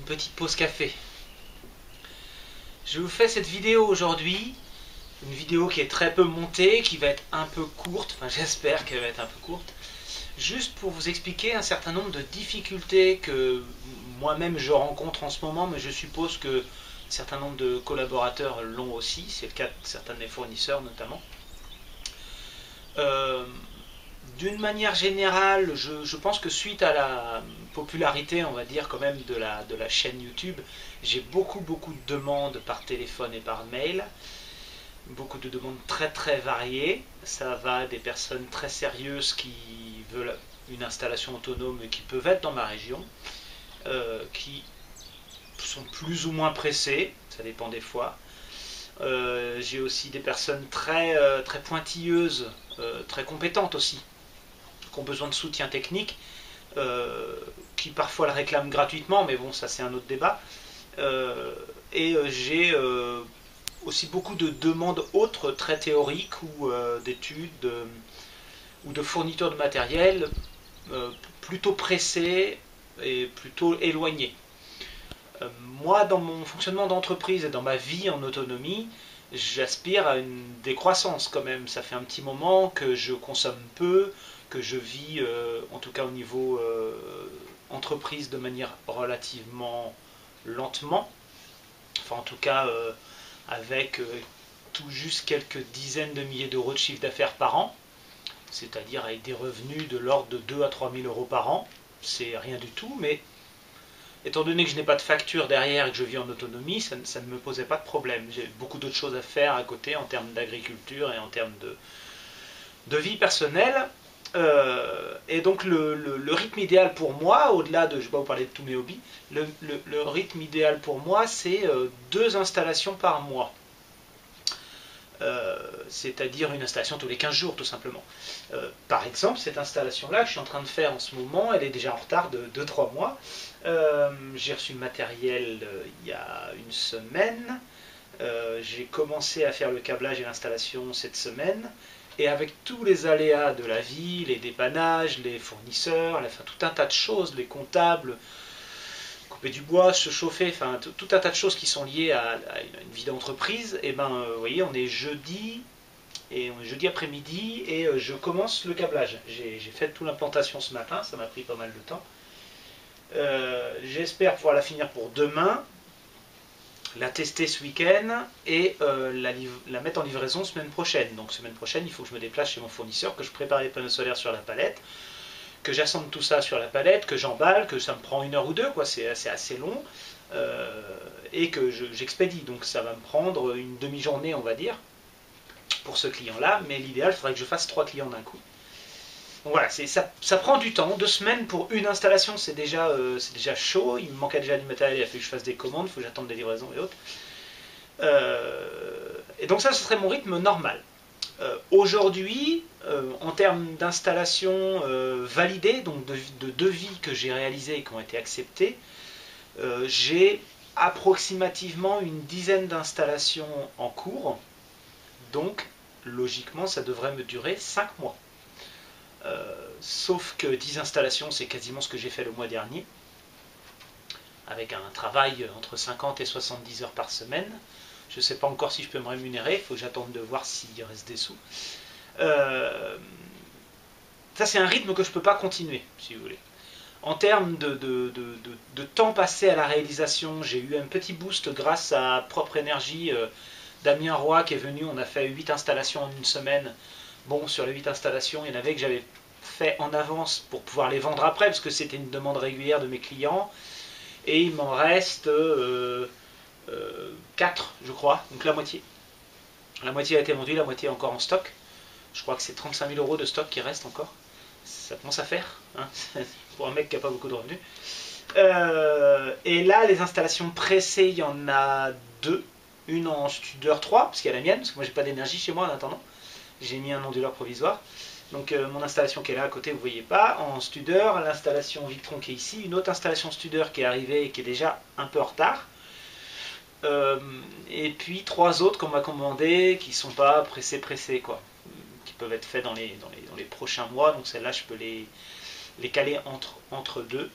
une petite pause café. Je vous fais cette vidéo aujourd'hui, une vidéo qui est très peu montée, qui va être un peu courte, enfin j'espère qu'elle va être un peu courte, juste pour vous expliquer un certain nombre de difficultés que moi-même je rencontre en ce moment, mais je suppose que un certain nombre de collaborateurs l'ont aussi, c'est le cas de certains de mes fournisseurs notamment. D'une manière générale, je pense que suite à la popularité, on va dire quand même, de la chaîne YouTube, j'ai beaucoup de demandes par téléphone et par mail, beaucoup de demandes très très variées. Ça va des personnes très sérieuses qui veulent une installation autonome et qui peuvent être dans ma région, qui sont plus ou moins pressées, ça dépend des fois. J'ai aussi des personnes très pointilleuses, très compétentes aussi, qui ont besoin de soutien technique, qui parfois le réclament gratuitement, mais bon, ça c'est un autre débat. J'ai aussi beaucoup de demandes autres, très théoriques, ou d'études, ou de fournitures de matériel, plutôt pressées et plutôt éloignées. Moi, dans mon fonctionnement d'entreprise et dans ma vie en autonomie, j'aspire à une décroissance quand même. Ça fait un petit moment que je consomme peu, que je vis, en tout cas au niveau entreprise, de manière relativement lentement. Enfin, en tout cas, avec tout juste quelques dizaines de milliers d'euros de chiffre d'affaires par an, c'est-à-dire avec des revenus de l'ordre de 2 à 3 000 euros par an. C'est rien du tout, mais étant donné que je n'ai pas de facture derrière et que je vis en autonomie, ça ne me posait pas de problème. J'ai beaucoup d'autres choses à faire à côté en termes d'agriculture et en termes de vie personnelle. Et donc le rythme idéal pour moi, au-delà de, je ne vais pas vous parler de tous mes hobbies, le rythme idéal pour moi, c'est 2 installations par mois. C'est-à-dire une installation tous les 15 jours tout simplement. Par exemple, cette installation-là que je suis en train de faire en ce moment, elle est déjà en retard de 2-3 mois. J'ai reçu le matériel il y a une semaine. J'ai commencé à faire le câblage et l'installation cette semaine. Et avec tous les aléas de la vie, les dépannages, les fournisseurs, enfin, tout un tas de choses, les comptables, couper du bois, se chauffer, enfin tout un tas de choses qui sont liées à une vie d'entreprise, et ben vous voyez, on est jeudi après-midi et je commence le câblage. J'ai fait toute l'implantation ce matin, ça m'a pris pas mal de temps. J'espère pouvoir la finir pour demain, la tester ce week-end et la mettre en livraison semaine prochaine. Donc semaine prochaine, il faut que je me déplace chez mon fournisseur, que je prépare les panneaux solaires sur la palette, que j'assemble tout ça sur la palette, que j'emballe, que ça me prend 1 heure ou 2, quoi, c'est assez long, et que j'expédie. Donc ça va me prendre une demi-journée, on va dire, pour ce client-là, mais l'idéal, il faudrait que je fasse 3 clients d'un coup. Donc voilà, ça prend du temps. 2 semaines pour une installation, c'est déjà chaud. Il me manquait déjà du matériel, il a fallu que je fasse des commandes, il faut que j'attende des livraisons et autres. Et donc ça, ce serait mon rythme normal. Aujourd'hui, en termes d'installation validée, donc de devis que j'ai réalisés et qui ont été acceptés, j'ai approximativement une dizaine d'installations en cours. Donc, logiquement, ça devrait me durer 5 mois. Sauf que 10 installations, c'est quasiment ce que j'ai fait le mois dernier, avec un travail entre 50 et 70 heures par semaine. Je ne sais pas encore si je peux me rémunérer, il faut que j'attende de voir s'il reste des sous. Ça, c'est un rythme que je ne peux pas continuer, si vous voulez. En termes de temps passé à la réalisation, j'ai eu un petit boost grâce à Propre Énergie, Damien Roy qui est venu, on a fait 8 installations en une semaine. Bon, sur les 8 installations, il y en avait que j'avais fait en avance pour pouvoir les vendre après, parce que c'était une demande régulière de mes clients. Et il m'en reste 4, je crois, donc la moitié. La moitié a été vendue, la moitié est encore en stock. Je crois que c'est 35 000 euros de stock qui reste encore. Ça commence à faire, hein, pour un mec qui n'a pas beaucoup de revenus. Et là, les installations pressées, il y en a 2. Une en Studer 3, parce qu'il y a la mienne, parce que moi j'ai pas d'énergie chez moi en attendant. J'ai mis un onduleur provisoire. Donc mon installation qui est là à côté, vous ne voyez pas, en Studer, l'installation Victron qui est ici, une autre installation Studer qui est arrivée et qui est déjà un peu en retard. Et puis 3 autres qu'on m'a commandées qui ne sont pas pressées, quoi. Qui peuvent être faits dans les prochains mois. Donc celles-là, je peux les caler entre deux.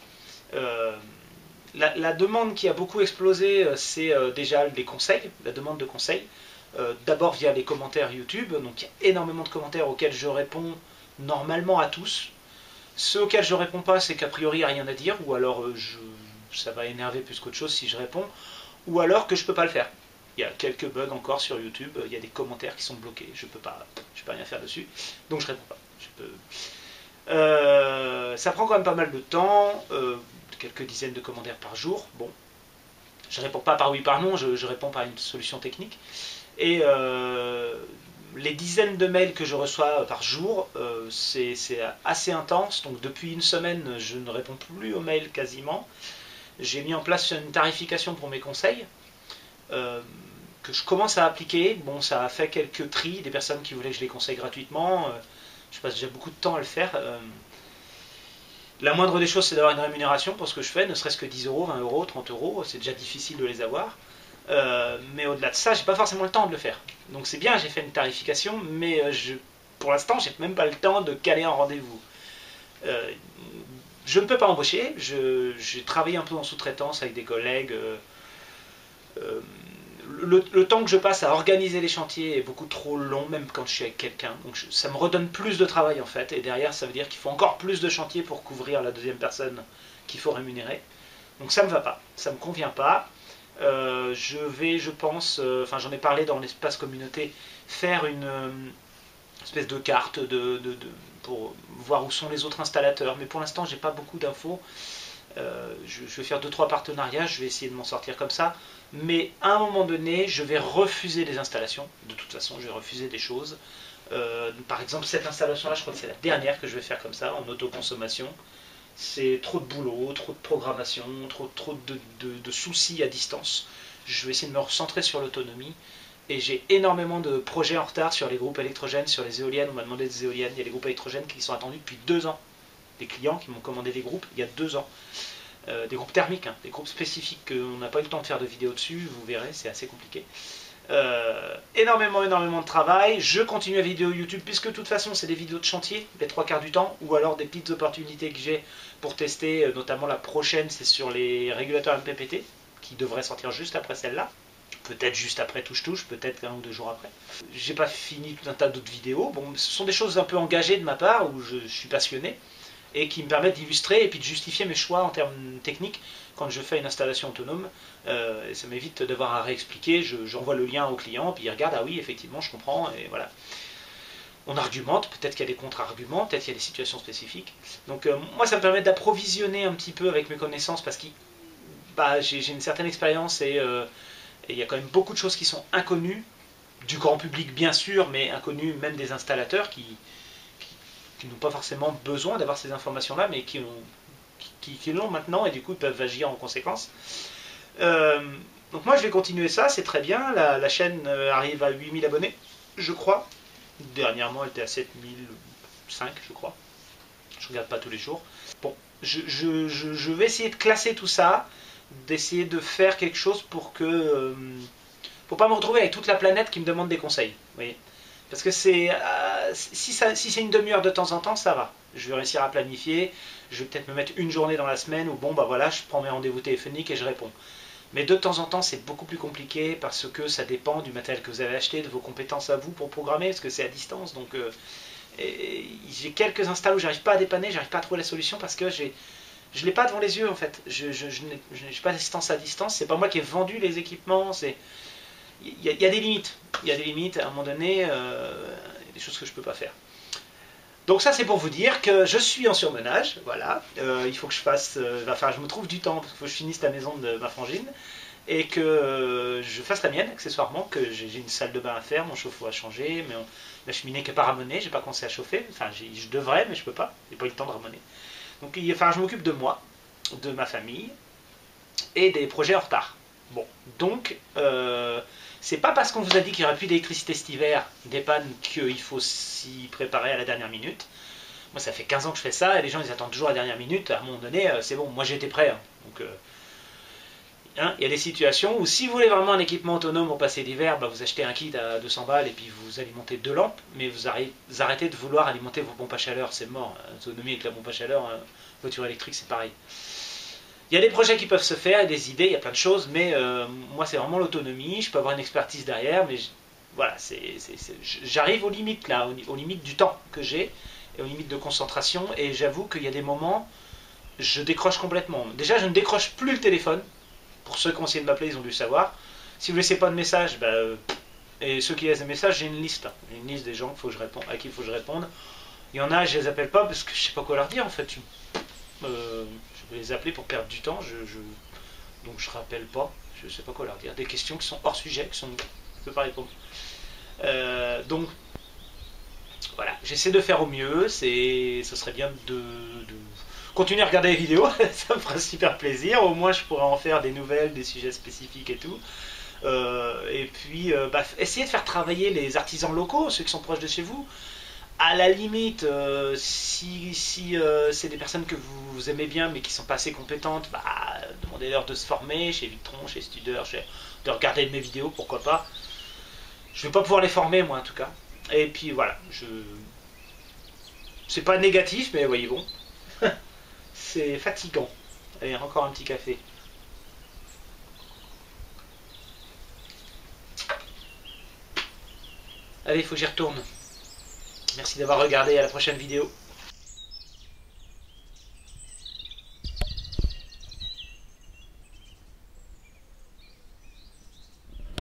La demande qui a beaucoup explosé, c'est déjà les conseils, la demande de conseils. D'abord via les commentaires YouTube, donc il y a énormément de commentaires auxquels je réponds normalement à tous. Ceux auxquels je réponds pas, c'est qu'a priori il n'y a rien à dire, ou alors ça va énerver plus qu'autre chose si je réponds, ou alors que je peux pas le faire. Il y a quelques bugs encore sur YouTube, il y a des commentaires qui sont bloqués, je peux rien faire dessus, donc je réponds pas. Ça prend quand même pas mal de temps, quelques dizaines de commentaires par jour. Bon, je réponds pas par oui par non, je réponds par une solution technique. Et les dizaines de mails que je reçois par jour, c'est assez intense. Donc depuis une semaine, je ne réponds plus aux mails quasiment. J'ai mis en place une tarification pour mes conseils que je commence à appliquer. Bon, ça a fait quelques tris, des personnes qui voulaient que je les conseille gratuitement. Je passe déjà beaucoup de temps à le faire. La moindre des choses, c'est d'avoir une rémunération pour ce que je fais, ne serait-ce que 10 euros, 20 euros, 30 euros. C'est déjà difficile de les avoir. Mais au-delà de ça, j'ai pas forcément le temps de le faire. Donc c'est bien, j'ai fait une tarification, mais pour l'instant, j'ai même pas le temps de caler un rendez-vous. Je ne peux pas embaucher. J'ai travaillé un peu en sous-traitance avec des collègues. Le temps que je passe à organiser les chantiers est beaucoup trop long, même quand je suis avec quelqu'un. Donc ça me redonne plus de travail en fait. Et derrière, ça veut dire qu'il faut encore plus de chantiers pour couvrir la deuxième personne qu'il faut rémunérer. Donc ça me va pas, ça me convient pas. Je vais, je pense, enfin j'en ai parlé dans l'espace communauté, faire une espèce de carte pour voir où sont les autres installateurs. Mais pour l'instant, j'ai pas beaucoup d'infos. Je vais faire 2-3 partenariats, je vais essayer de m'en sortir comme ça. Mais à un moment donné, je vais refuser des installations. De toute façon, je vais refuser des choses. Par exemple, cette installation-là, je crois que c'est la dernière que je vais faire comme ça, en autoconsommation. C'est trop de boulot, trop de programmation, trop de soucis à distance. Je vais essayer de me recentrer sur l'autonomie. Et j'ai énormément de projets en retard sur les groupes électrogènes, sur les éoliennes. On m'a demandé des éoliennes. Il y a des groupes électrogènes qui sont attendus depuis 2 ans. Des clients qui m'ont commandé des groupes il y a 2 ans. Des groupes thermiques, hein, des groupes spécifiques qu'on n'a pas eu le temps de faire de vidéos dessus. Vous verrez, c'est assez compliqué. Énormément de travail. Je continue la vidéo YouTube puisque de toute façon c'est des vidéos de chantier les 3/4 du temps, ou alors des petites opportunités que j'ai pour tester, notamment la prochaine c'est sur les régulateurs MPPT qui devrait sortir juste après celle-là, peut-être juste après Touche Touche, peut-être 1 ou 2 jours après. J'ai pas fini tout un tas d'autres vidéos. Bon, ce sont des choses un peu engagées de ma part où je suis passionné et qui me permettent d'illustrer et puis de justifier mes choix en termes techniques quand je fais une installation autonome. Et ça m'évite d'avoir à réexpliquer. J'envoie le lien au client, puis il regarde, ah oui, effectivement, je comprends, et voilà. On argumente, peut-être qu'il y a des contre-arguments, peut-être qu'il y a des situations spécifiques. Donc moi, ça me permet d'approvisionner un petit peu avec mes connaissances, parce que j'ai une certaine expérience et il y a quand même beaucoup de choses qui sont inconnues, du grand public bien sûr, mais inconnues même des installateurs qui n'ont pas forcément besoin d'avoir ces informations-là, mais qui l'ont maintenant, et du coup ils peuvent agir en conséquence. Donc moi je vais continuer ça, c'est très bien. La chaîne arrive à 8000 abonnés, je crois. Dernièrement elle était à 7005, je crois. Je regarde pas tous les jours. Bon, je vais essayer de classer tout ça, d'essayer de faire quelque chose pour que... pour pas me retrouver avec toute la planète qui me demande des conseils. Vous voyez, parce que si c'est une demi-heure de temps en temps, ça va. Je vais réussir à planifier. Je vais peut-être me mettre une journée dans la semaine où bon bah voilà, je prends mes rendez-vous téléphoniques et je réponds. Mais de temps en temps, c'est beaucoup plus compliqué parce que ça dépend du matériel que vous avez acheté, de vos compétences à vous pour programmer, parce que c'est à distance. Donc j'ai quelques installs où j'arrive pas à dépanner, j'arrive pas à trouver la solution parce que je l'ai pas devant les yeux en fait. Je n'ai pas d'assistance à distance. C'est pas moi qui ai vendu les équipements. Il y a des limites. Il y a des limites. À un moment donné, il y a des choses que je peux pas faire. Donc ça c'est pour vous dire que je suis en surmenage, voilà, il faut que je fasse, enfin je me trouve du temps, parce qu'il faut que je finisse la maison de ma frangine, et que je fasse la mienne accessoirement, que j'ai une salle de bain à faire, mon chauffe-eau à changer, mais la cheminée qui n'est pas ramenée, j'ai pas commencé à chauffer, enfin je devrais mais je peux pas, j'ai pas eu le temps de ramener. Donc il va falloir que je m'occupe de moi, de ma famille, et des projets en retard. Bon, donc... c'est pas parce qu'on vous a dit qu'il n'y aurait plus d'électricité cet hiver, des pannes, qu'il faut s'y préparer à la dernière minute. Moi, ça fait 15 ans que je fais ça, et les gens, ils attendent toujours à la dernière minute. À un moment donné, c'est bon, moi j'étais prêt. Hein. Donc, il y a des situations où si vous voulez vraiment un équipement autonome pour passer l'hiver, vous achetez un kit à 200 balles et puis vous alimentez 2 lampes, mais vous arrêtez de vouloir alimenter vos pompes à chaleur, c'est mort. L'autonomie avec la pompe à chaleur, voiture électrique, c'est pareil. Il y a des projets qui peuvent se faire, des idées, il y a plein de choses, mais moi c'est vraiment l'autonomie, je peux avoir une expertise derrière, mais voilà, j'arrive aux limites là, aux limites du temps que j'ai, et aux limites de concentration, et j'avoue qu'il y a des moments, je décroche complètement. Déjà, je ne décroche plus le téléphone, pour ceux qui ont essayé de m'appeler, ils ont dû le savoir. Si vous ne laissez pas de message, et ceux qui laissent des messages, j'ai une liste. Une liste des gens à qui il faut que je réponde. Il y en a, je les appelle pas parce que je sais pas quoi leur dire en fait. Je vais les appeler pour perdre du temps, donc je rappelle pas, je sais pas quoi leur dire. Des questions qui sont hors sujet, je ne peux pas répondre. Donc voilà, j'essaie de faire au mieux, ce serait bien de continuer à regarder les vidéos, ça me fera super plaisir, au moins je pourrais en faire des nouvelles, des sujets spécifiques et tout. Et puis essayer de faire travailler les artisans locaux, ceux qui sont proches de chez vous. À la limite, si c'est des personnes que vous aimez bien mais qui sont pas assez compétentes, demandez-leur de se former chez Victron, chez Studer, de regarder mes vidéos, pourquoi pas. Je vais pas pouvoir les former moi en tout cas. Et puis voilà, c'est pas négatif mais voyez bon, c'est fatigant. Allez, encore un petit café. Allez, il faut que j'y retourne. Merci d'avoir regardé, à la prochaine vidéo.